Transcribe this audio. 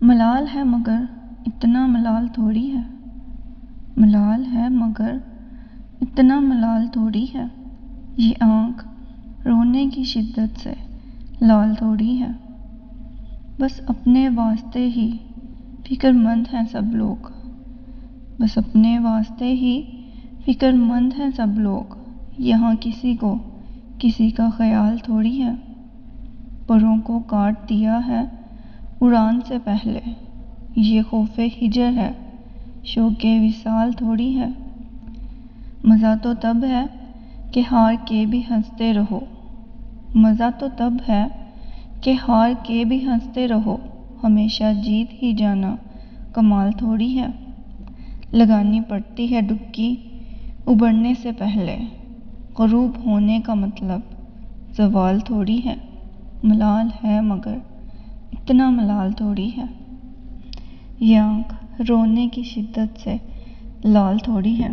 ملال ہے مگر اتنا ملال تھوڑی ہے، ملال ہے مگر اتنا ملال تھوڑی ہے، یہ آنکھ رونے کی شدت سے لال تھوڑی ہے۔ بس اپنے واسطے ہی فکر مند ہیں سب لوگ، بس اپنے واسطے ہی فکر مند ہیں سب لوگ، یہاں کسی کو کسی کا خیال تھوڑی ہے۔ پروں کو کاٹ دیا ہے اڑان سے پہلے، یہ خوف ہجر ہے، شوق وصال تھوڑی ہے۔ مزہ تو تب ہے کہ ہار کے بھی ہنستے رہو، مزہ تو تب ہے کہ ہار کے بھی ہنستے رہو، ہمیشہ جیت ہی جانا کمال تھوڑی ہے۔ لگانی پڑتی ہے ڈبکی ابھرنے سے پہلے، غروب ہونے کا مطلب زوال تھوڑی ہے۔ ملال ہے مگر اتنا ملال تھوڑی ہے، یہ آنکھ رونے کی شدت سے لال تھوڑی ہے۔